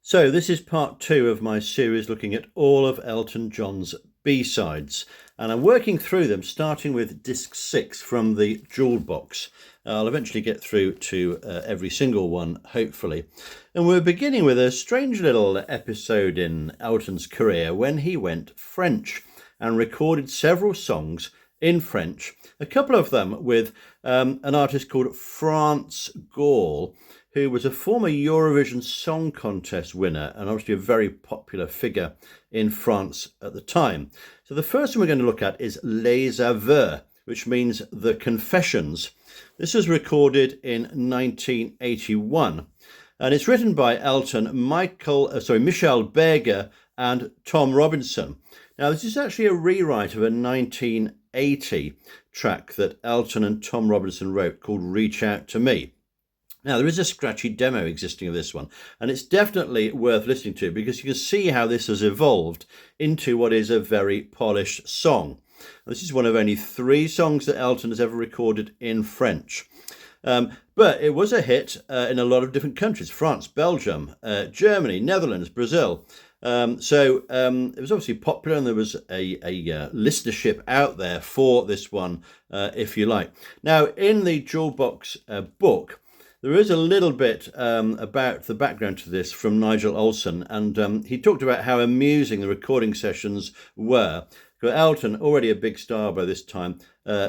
So this is part 2 of my series looking at all of Elton John's B-sides, and I'm working through them starting with disc 6 from the Jewel box. I'll eventually get through to every single one, hopefully. And we're beginning with a strange little episode in Elton's career when he went French and recorded several songs in French, a couple of them with an artist called France Gall, who was a former Eurovision Song Contest winner and obviously a very popular figure in France at the time. So the first one we're going to look at is Les Aveux, which means the Confessions. This was recorded in 1981, and it's written by Elton, Michel Berger and Tom Robinson. Now, this is actually a rewrite of a 1980 track that Elton and Tom Robinson wrote called Reach Out to Me. Now, there is a scratchy demo existing of this one, and it's definitely worth listening to because you can see how this has evolved into what is a very polished song. This is one of only 3 songs that Elton has ever recorded in French. But it was a hit in a lot of different countries: France, Belgium, Germany, Netherlands, Brazil. So it was obviously popular, and there was a listenership out there for this one, if you like. Now, in the Jewel Box book, there is a little bit about the background to this from Nigel Olsson, and he talked about how amusing the recording sessions were. Elton, already a big star by this time,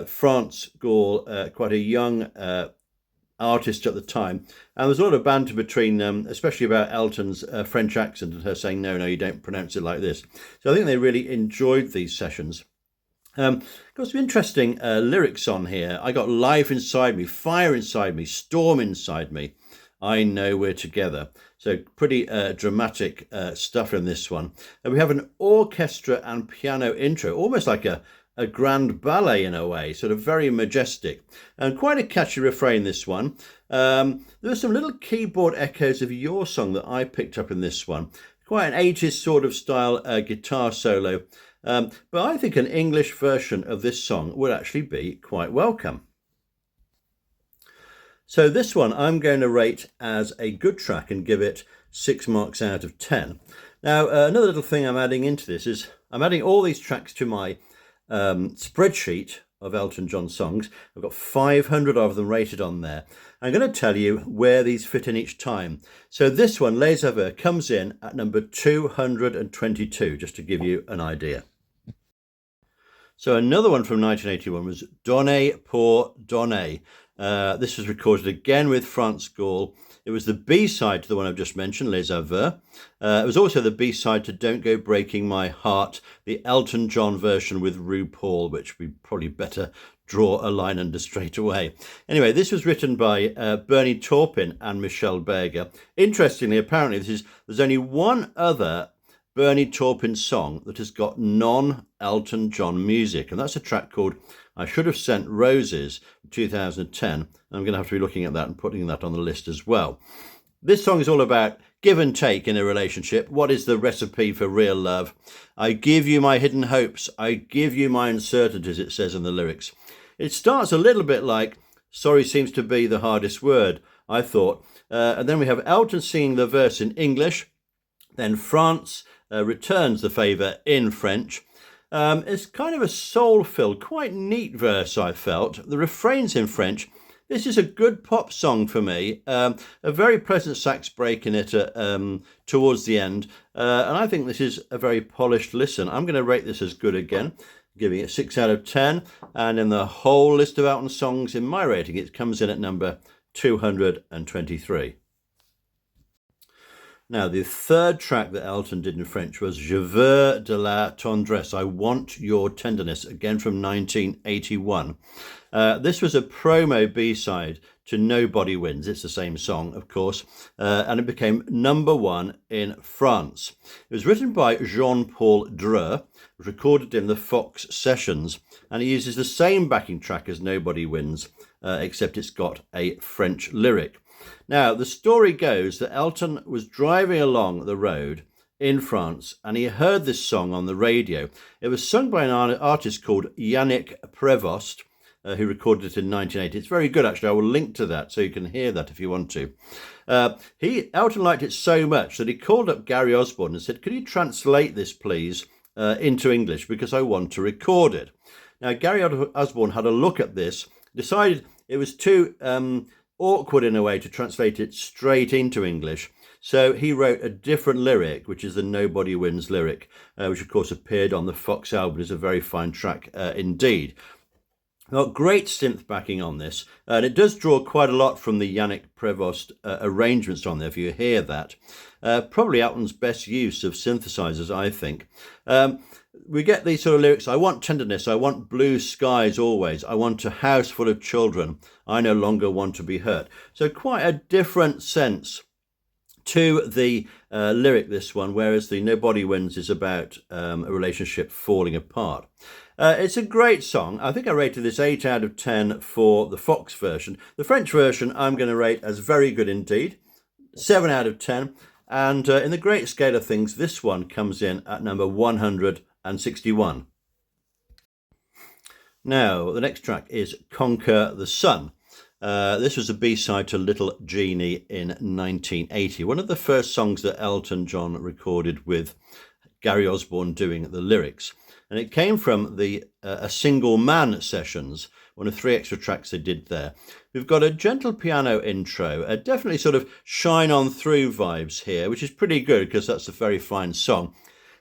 France Gall, quite a young artist at the time, and there's a lot of banter between them, especially about Elton's French accent and her saying, no, you don't pronounce it like this. So I think they really enjoyed these sessions. Got some interesting lyrics on here. I got life inside me, fire inside me, storm inside me. I know we're together. So pretty dramatic stuff in this one. And we have an orchestra and piano intro, almost like a grand ballet in a way, sort of very majestic. And quite a catchy refrain, this one. There are some little keyboard echoes of Your Song that I picked up in this one. Quite an 80s sort of style guitar solo. But I think an English version of this song would actually be quite welcome. So this one I'm going to rate as a good track and give it 6 marks out of 10. Now, another little thing I'm adding into this is I'm adding all these tracks to my spreadsheet of Elton John songs. I've got 500 of them rated on there. I'm going to tell you where these fit in each time. So this one, Les Aveux, comes in at number 222, just to give you an idea. So another one from 1981 was Donner pour donner. This was recorded again with France Gall. It was the B-side to the one I've just mentioned, Les Aveux. It was also the B-side to Don't Go Breaking My Heart, the Elton John version with RuPaul, which we probably better draw a line under straight away. Anyway, this was written by Bernie Taupin and Michel Berger. Interestingly, apparently, there's only one other Bernie Taupin song that has got non-Elton John music, and that's a track called I Should Have Sent Roses, 2010. I'm going to have to be looking at that and putting that on the list as well. This song is all about give and take in a relationship. What is the recipe for real love? I give you my hidden hopes. I give you my uncertainties, it says in the lyrics. It starts a little bit like sorry seems to be the hardest word, I thought. And then we have Elton singing the verse in English. Then France returns the favour in French. It's kind of a soul-filled, quite neat verse, I felt. The refrain's in French. This is a good pop song for me. A very pleasant sax break in it towards the end. And I think this is a very polished listen. I'm going to rate this as good again, giving it 6 out of 10. And in the whole list of Elton songs in my rating, it comes in at number 223. Now, the third track that Elton did in French was Je veux de la tendresse, I want your tenderness, again from 1981. This was a promo B-side to Nobody Wins. It's the same song, of course, and it became number 1 in France. It was written by Jean-Paul Dreux, recorded in the Fox sessions, and it uses the same backing track as Nobody Wins, except it's got a French lyric. Now, the story goes that Elton was driving along the road in France and he heard this song on the radio. It was sung by an artist called Yannick Prévost, who recorded it in 1980. It's very good, actually. I will link to that so you can hear that if you want to. Elton liked it so much that he called up Gary Osborne and said, "Could you translate this, please, into English, because I want to record it." Now, Gary Osborne had a look at this, decided it was too awkward in a way to translate it straight into English. So he wrote a different lyric, which is the Nobody Wins lyric, which of course appeared on the Fox album. It's a very fine track indeed. Got great synth backing on this, and it does draw quite a lot from the Yannick Prevost arrangements on there, if you hear that. Probably Elton's best use of synthesizers, I think. We get these sort of lyrics: "I want tenderness, I want blue skies always, I want a house full of children, I no longer want to be hurt." So quite a different sense to the lyric, this one, whereas the Nobody Wins is about a relationship falling apart. It's a great song. I think I rated this 8 out of 10 for the Fox version. The French version I'm going to rate as very good indeed, 7 out of 10. And in the great scale of things, this one comes in at number 161. Now, the next track is Conquer the Sun. This was a B-side to Little Genie in 1980, one of the first songs that Elton John recorded with Gary Osborne doing the lyrics. And it came from the A Single Man sessions, one of 3 extra tracks they did there. We've got a gentle piano intro, definitely sort of Shine On Through vibes here, which is pretty good because that's a very fine song.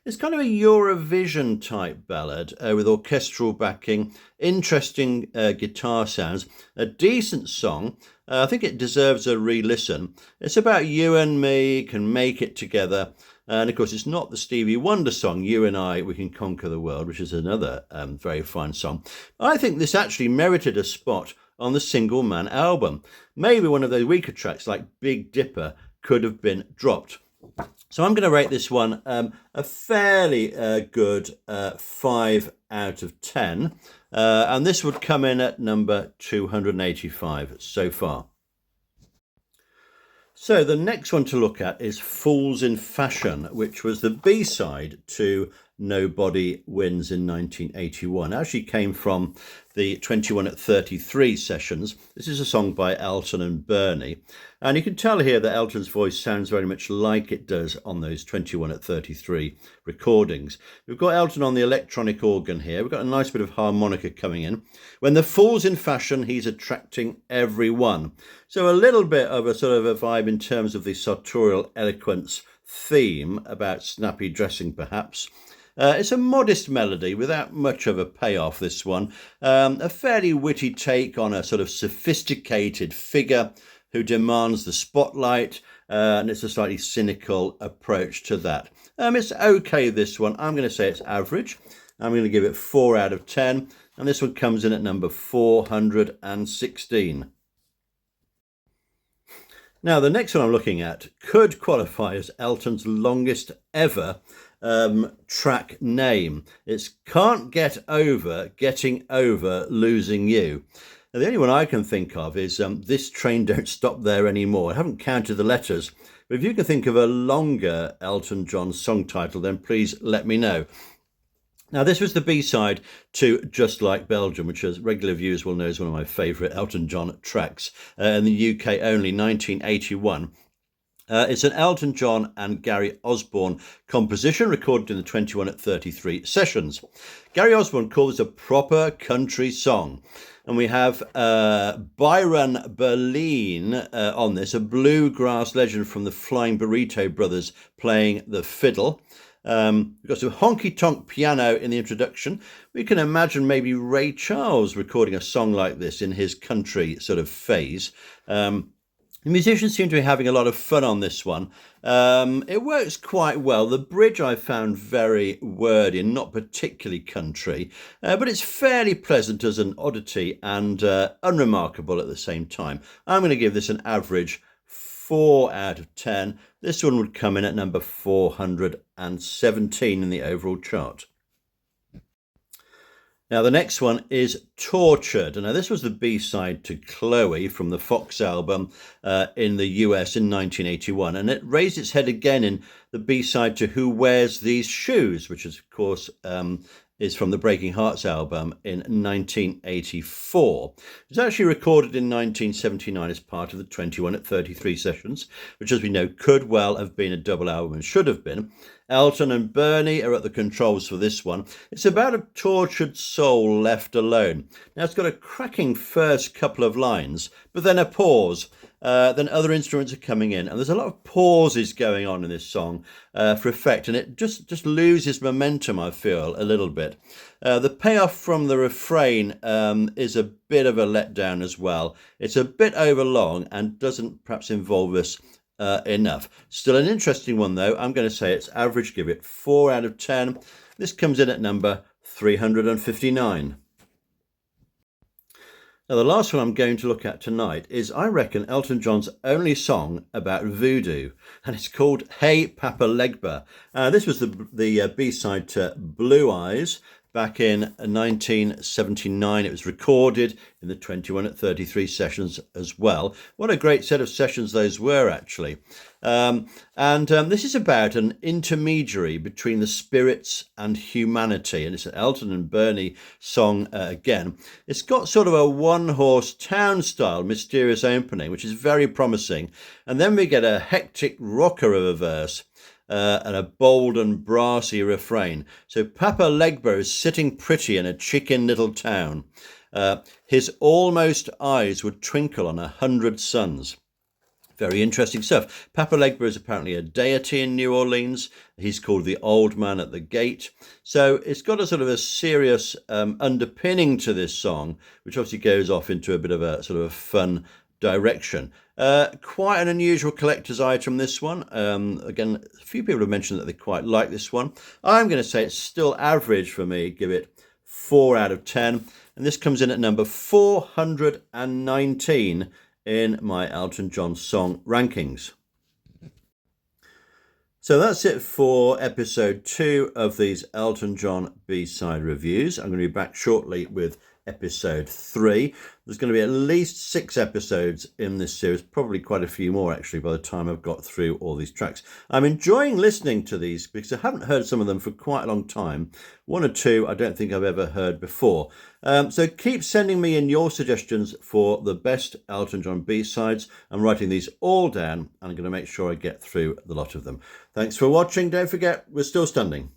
It's kind of a Eurovision type ballad with orchestral backing, interesting guitar sounds, a decent song. I think it deserves a re-listen. It's about you and me can make it together. And of course, it's not the Stevie Wonder song, You and I, We Can Conquer the World, which is another very fine song. I think this actually merited a spot on the Single Man album. Maybe one of those weaker tracks like Big Dipper could have been dropped. So I'm going to rate this one a fairly good 5 out of 10. And this would come in at number 285 so far. So the next one to look at is Fools in Fashion, which was the B-side to Nobody Wins in 1981. It actually came from the 21 at 33 sessions. This is a song by Elton and Bernie. And you can tell here that Elton's voice sounds very much like it does on those 21 at 33 recordings. We've got Elton on the electronic organ here. We've got a nice bit of harmonica coming in. When the fool's in fashion, he's attracting everyone. So a little bit of a sort of a vibe in terms of the sartorial eloquence theme about snappy dressing, perhaps. It's a modest melody without much of a payoff, this one. A fairly witty take on a sort of sophisticated figure who demands the spotlight, and it's a slightly cynical approach to that. It's okay, this one. I'm going to say it's average. I'm going to give it 4 out of 10, and this one comes in at number 416. Now, the next one I'm looking at could qualify as Elton's longest ever track name. It's Can't Get Over Getting Over Losing You. Now, the only one I can think of is This Train Don't Stop There Anymore. I haven't counted the letters, but if you can think of a longer Elton John song title, then please let me know. Now, this was the B-side to Just Like Belgium, which, as regular viewers will know, is one of my favourite Elton John tracks, in the UK only, 1981. It's an Elton John and Gary Osborne composition recorded in the 21 at 33 sessions. Gary Osborne called this a proper country song. And we have Byron Berlin on this, a bluegrass legend from the Flying Burrito Brothers playing the fiddle. We've got some honky-tonk piano in the introduction. We can imagine maybe Ray Charles recording a song like this in his country sort of phase. The musicians seem to be having a lot of fun on this one. It works quite well. The bridge I found very wordy and not particularly country, but it's fairly pleasant as an oddity and unremarkable at the same time. I'm going to give this an average 4 out of 10. This one would come in at number 417 in the overall chart. Now, the next one is Tortured. Now, this was the B-side to Chloe from the Fox album in the US in 1981. And it raised its head again in the B-side to Who Wears These Shoes, which is, of course, is from the Breaking Hearts album in 1984. It was actually recorded in 1979 as part of the 21 at 33 sessions, which, as we know, could well have been a double album and should have been. Elton and Bernie are at the controls for this one. It's about a tortured soul left alone. Now, it's got a cracking first couple of lines, but then a pause. Then other instruments are coming in, and there's a lot of pauses going on in this song for effect, and it just loses momentum, I feel, a little bit. The payoff from the refrain is a bit of a letdown as well. It's a bit overlong and doesn't perhaps involve us enough. Still an interesting one, though. I'm going to say it's average, give it 4 out of 10. This comes in at number 359. Now, the last one I'm going to look at tonight is, I reckon, Elton John's only song about voodoo, and it's called Hey Papa Legba. This was the B-side to Blue Eyes back in 1979. It was recorded in the 21 at 33 sessions as well. What a great set of sessions those were, actually. This is about an intermediary between the spirits and humanity, and it's an Elton and Bernie song again. It's got sort of a one-horse town style mysterious opening, which is very promising, and then we get a hectic rocker of a verse and a bold and brassy refrain. So Papa Legba is sitting pretty in a chicken little town. His almost eyes would twinkle on 100 suns. Very interesting stuff. Papa Legba is apparently a deity in New Orleans. He's called the Old Man at the Gate. So it's got a sort of a serious underpinning to this song, which obviously goes off into a bit of a sort of a fun direction. Quite an unusual collector's item, this one. Again, a few people have mentioned that they quite like this one. I'm going to say it's still average for me. Give it 4 out of 10. And this comes in at number 419 in my Elton John song rankings. So that's it for episode 2 of these Elton John B-side reviews. I'm going to be back shortly with episode 3. There's going to be at least 6 episodes in this series, probably quite a few more actually by the time I've got through all these tracks. I'm enjoying listening to these because I haven't heard some of them for quite a long time. 1 or 2 I don't think I've ever heard before. So keep sending me in your suggestions for the best Elton John B-sides. I'm writing these all down and I'm going to make sure I get through the lot of them. Thanks for watching. Don't forget, we're still standing.